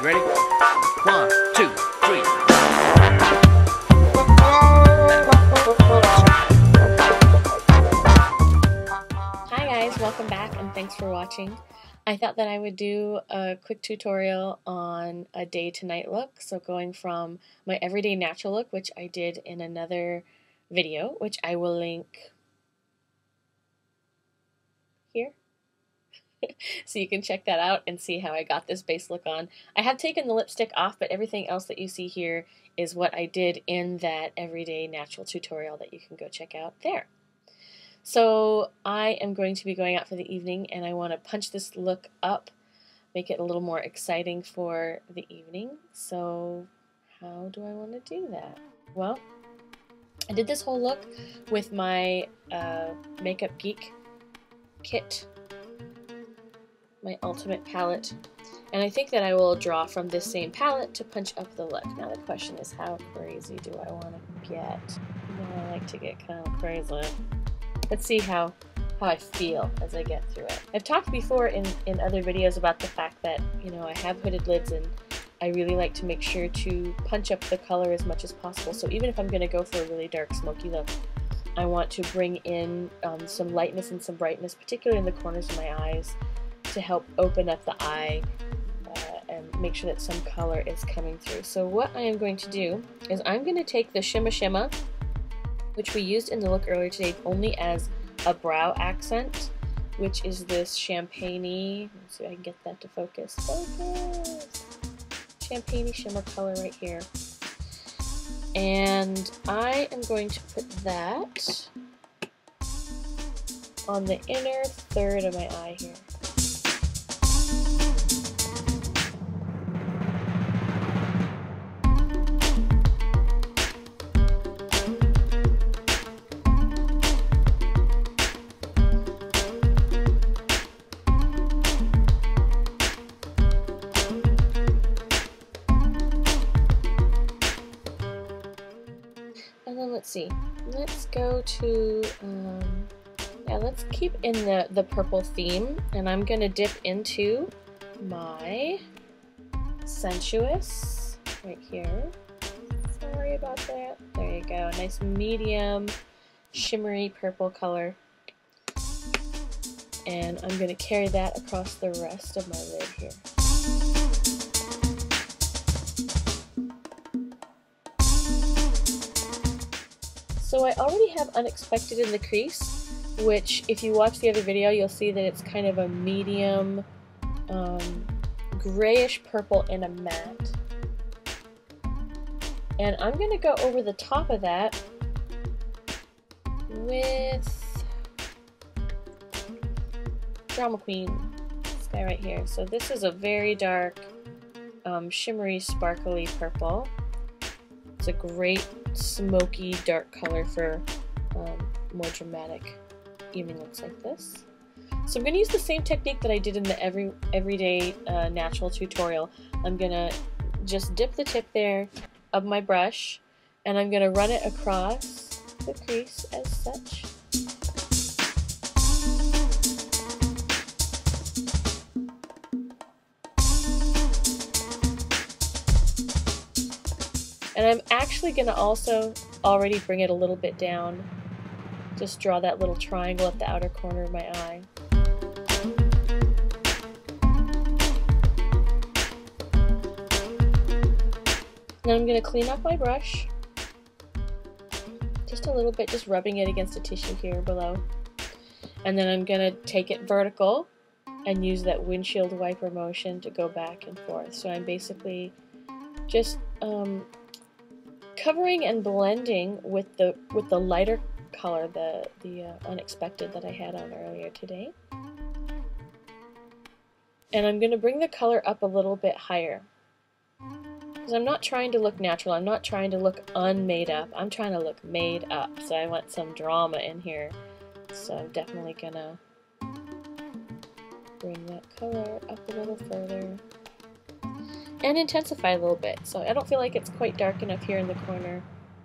Ready? 1, 2, 3. Hi guys, welcome back and thanks for watching. I thought that I would do a quick tutorial on a day to night look, so going from my everyday natural look, which I did in another video, which I will link here. So you can check that out and see how I got this base look on. I have taken the lipstick off, but everything else that you see here is what I did in that everyday natural tutorial that you can go check out there. So I am going to be going out for the evening and I want to punch this look up, make it a little more exciting for the evening. So how do I want to do that? Well, I did this whole look with my Makeup Geek kit, my ultimate palette, and I think that I will draw from this same palette to punch up the look. Now the question is, how crazy do I want to get? You know, I like to get kind of crazy. Let's see how I feel as I get through it. I've talked before in other videos about the fact that, you know, I have hooded lids and I really like to make sure to punch up the color as much as possible. So even if I'm going to go for a really dark smoky look, I want to bring in some lightness and some brightness, particularly in the corners of my eyes, to help open up the eye and make sure that some color is coming through. So what I am going to do is I'm going to take the Shimma Shimma, which we used in the look earlier today only as a brow accent, which is this champagne-y, let's see if I can get that to focus. Champagne-y shimmer color right here. And I am going to put that on the inner third of my eye here. Let's see, let's go to, yeah, let's keep in the purple theme, and I'm going to dip into my Sensuous right here. Sorry about that. There you go, nice medium shimmery purple color. And I'm going to carry that across the rest of my lid here. So I already have Unexpected in the crease, which if you watch the other video, you'll see that it's kind of a medium grayish purple in a matte. And I'm going to go over the top of that with Drama Queen, this guy right here. So this is a very dark, shimmery, sparkly purple. It's a great smoky dark color for more dramatic evening looks like this. So I'm going to use the same technique that I did in the everyday natural tutorial. I'm going to just dip the tip there of my brush and I'm going to run it across the crease as such. And I'm actually going to also already bring it a little bit down. Just draw that little triangle at the outer corner of my eye. Then I'm going to clean up my brush. Just a little bit, just rubbing it against a tissue here below. And then I'm going to take it vertical and use that windshield wiper motion to go back and forth. So I'm basically just covering and blending with the lighter color, the Unexpected that I had on earlier today. And I'm going to bring the color up a little bit higher. Because I'm not trying to look natural, I'm not trying to look unmade up, I'm trying to look made up. So I want some drama in here. So I'm definitely going to bring that color up a little further. And intensify a little bit. So I don't feel like it's quite dark enough here in the corner.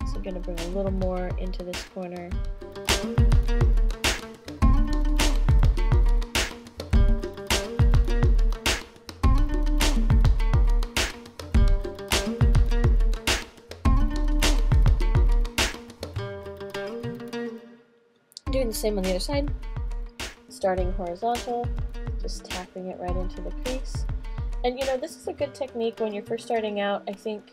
So I'm going to bring a little more into this corner. same on the other side. Starting horizontal, just tapping it right into the crease. And you know, this is a good technique when you're first starting out. I think,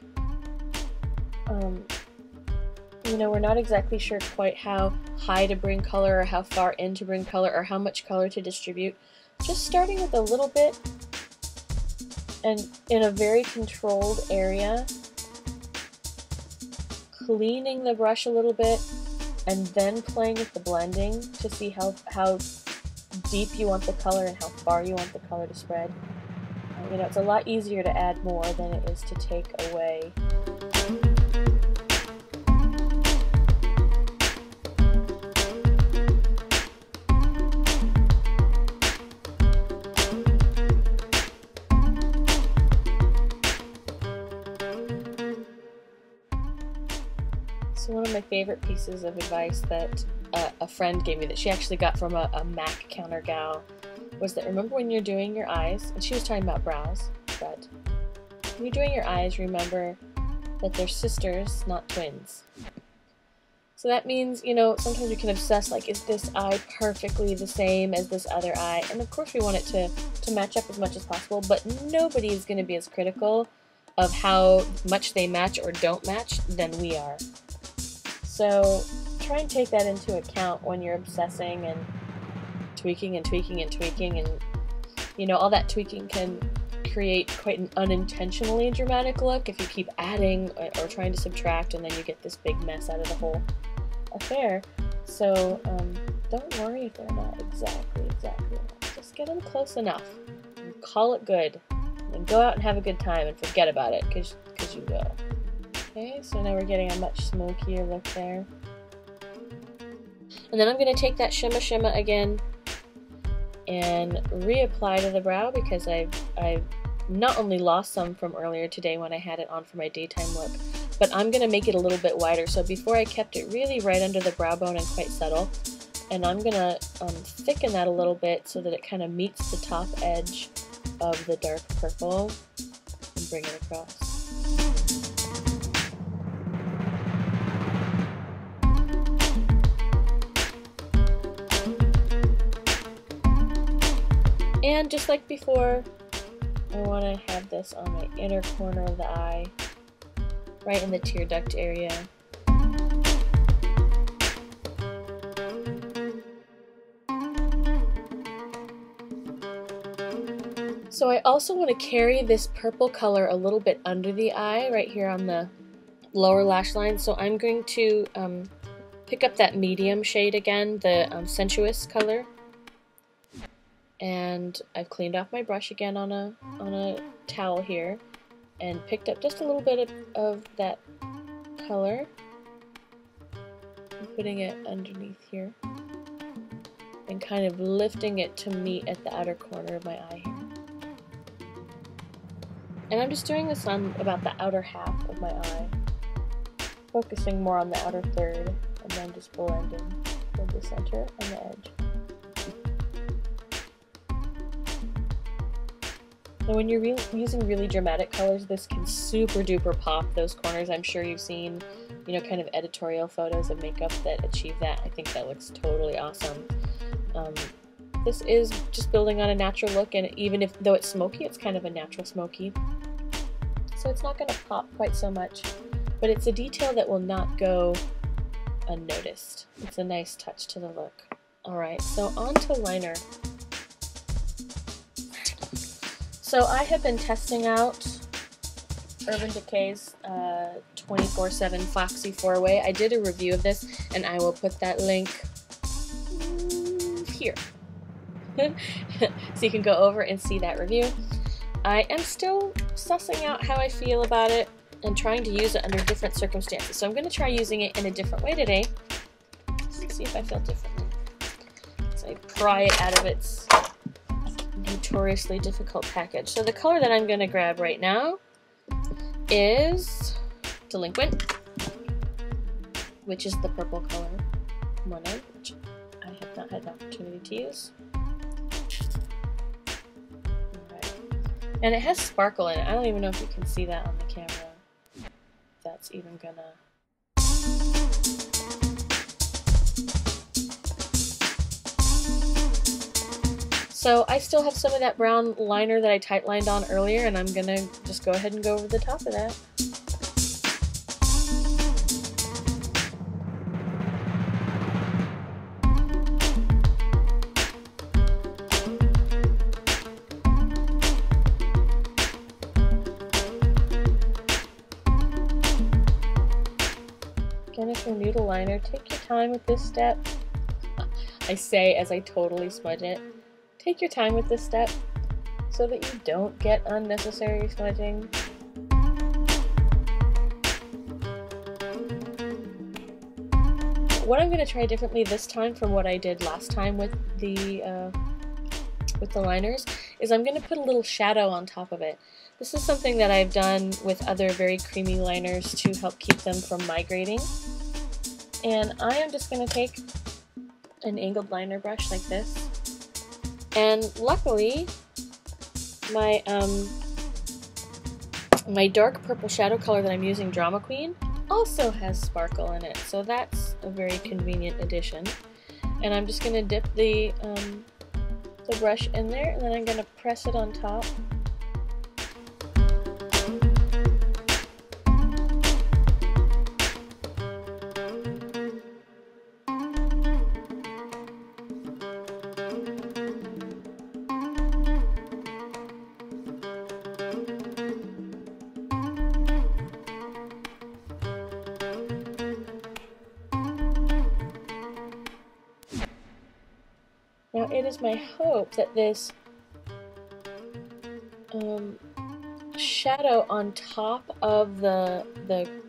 you know, we're not exactly sure quite how high to bring color or how far in to bring color or how much color to distribute. Just starting with a little bit and in a very controlled area, cleaning the brush a little bit, and then playing with the blending to see how deep you want the color and how far you want the color to spread. You know, it's a lot easier to add more than it is to take away. So one of my favorite pieces of advice that a friend gave me that she actually got from a MAC counter gal was that remember when you're doing your eyes, and she was talking about brows, but when you're doing your eyes, remember that they're sisters, not twins. So that means, you know, sometimes you can obsess, like, is this eye perfectly the same as this other eye? And of course we want it to match up as much as possible, but nobody is going to be as critical of how much they match or don't match than we are. So try and take that into account when you're obsessing and tweaking and tweaking and tweaking, and you know, all that tweaking can create quite an unintentionally dramatic look if you keep adding or trying to subtract, and then you get this big mess out of the whole affair. So don't worry if they're not exactly right. Just get them close enough and call it good, and go out and have a good time and forget about it, because you will. Okay, so now we're getting a much smokier look there. And then I'm going to take that Shimma again and reapply to the brow, because I've not only lost some from earlier today when I had it on for my daytime look, but I'm going to make it a little bit wider. So before I kept it really right under the brow bone and quite subtle, and I'm going to thicken that a little bit so that it kind of meets the top edge of the dark purple and bring it across. And just like before, I want to have this on my inner corner of the eye, right in the tear duct area. So I also want to carry this purple color a little bit under the eye, right here on the lower lash line. So I'm going to pick up that medium shade again, the Sensuous color. And I've cleaned off my brush again on a towel here, and picked up just a little bit of that color, and putting it underneath here, and kind of lifting it to meet at the outer corner of my eye here. And I'm just doing this on about the outer half of my eye, focusing more on the outer third, and then just blending toward the center and the edge. Now when you're using really dramatic colors, this can super duper pop those corners. I'm sure you've seen, you know, kind of editorial photos of makeup that achieve that. I think that looks totally awesome. This is just building on a natural look, and even though it's smoky, it's kind of a natural smoky. So it's not going to pop quite so much, but it's a detail that will not go unnoticed. It's a nice touch to the look. Alright, so on to liner. So I have been testing out Urban Decay's 24/7 Foxy 4-Way. I did a review of this, and I will put that link here. So you can go over and see that review. I am still sussing out how I feel about it and trying to use it under different circumstances. So I'm going to try using it in a different way today. Let's see if I feel differently. So I pry it out of its notoriously difficult package. So the color that I'm going to grab right now is Delinquent, which is the purple color one of which I have not had the opportunity to use. Alright. And it has sparkle in it. I don't even know if you can see that on the camera. That's even gonna... So I still have some of that brown liner that I tight lined on earlier, and I'm gonna just go ahead and go over the top of that. Again, if you're new to liner, take your time with this step. I say as I totally smudge it. Take your time with this step so that you don't get unnecessary smudging. What I'm going to try differently this time from what I did last time with the liners is I'm going to put a little shadow on top of it. This is something that I've done with other very creamy liners to help keep them from migrating. And I am just going to take an angled liner brush like this. And luckily, my my dark purple shadow color that I'm using, Drama Queen, also has sparkle in it, so that's a very convenient addition. And I'm just going to dip the brush in there, and then I'm going to press it on top. Now it is my hope that this shadow on top of the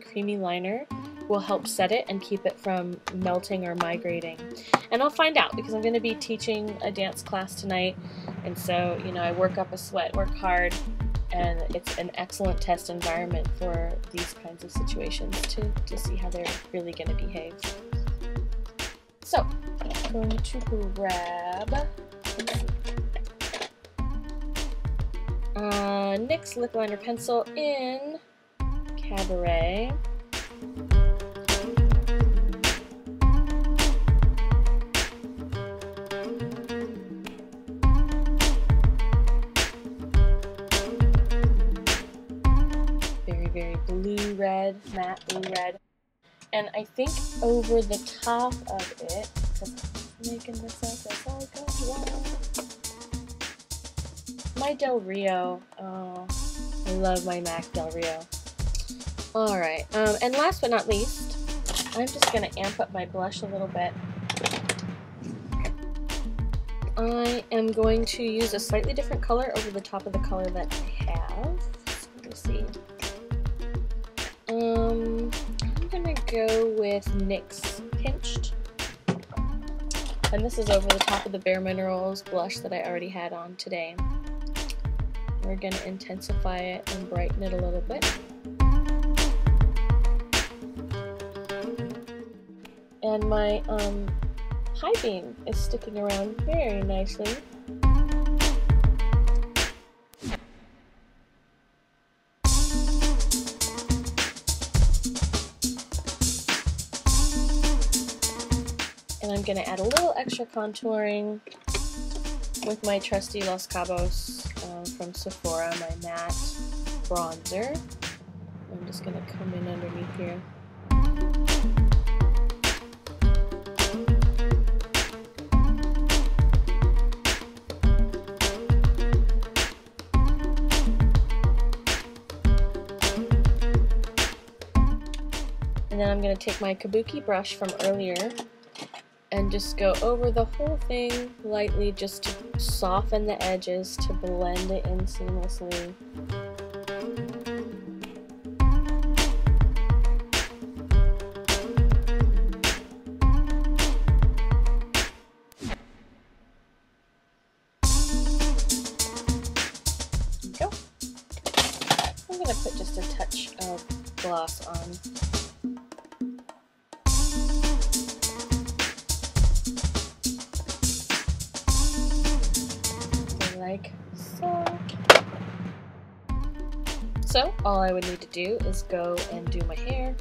creamy liner will help set it and keep it from melting or migrating. And I'll find out, because I'm going to be teaching a dance class tonight, and so, you know, I work up a sweat, work hard, and it's an excellent test environment for these kinds of situations to see how they're really going to behave. So, I'm going to grab NYX lip liner pencil in Cabaret. Very, very blue red, matte blue red. And I think over the top of it, because I'm making this up as I go along, my Del Rio. Oh, I love my MAC Del Rio. Alright, and last but not least, I'm just going to amp up my blush a little bit. I am going to use a slightly different color over the top of the color that I have. Let me see. I'm going to go with NYX Pinched. And this is over the top of the Bare Minerals blush that I already had on today. We're going to intensify it and brighten it a little bit. And my high beam is sticking around very nicely. And I'm going to add a little extra contouring with my trusty Los Cabos from Sephora, my matte bronzer. I'm just going to come in underneath here. And then I'm going to take my Kabuki brush from earlier and just go over the whole thing lightly, just to soften the edges, to blend it in seamlessly. There we go. I'm going to put just a touch of gloss on. Like so. So all I would need to do is go and do my hair,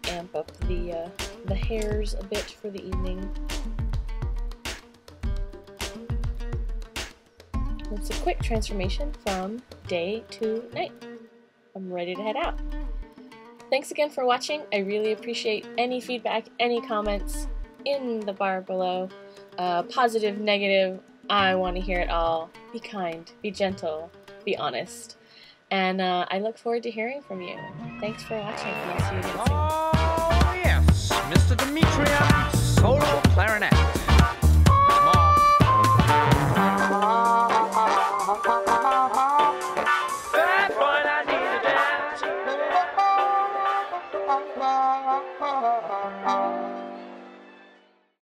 amp up the hairs a bit for the evening, It's a quick transformation from day to night. I'm ready to head out. Thanks again for watching. I really appreciate any feedback, any comments in the bar below. Positive, negative, I want to hear it all. Be kind, be gentle, be honest. And I look forward to hearing from you. Thanks for watching, and I'll see you again soon. Oh, yes, Mr. Dimitrian, solo clarinet.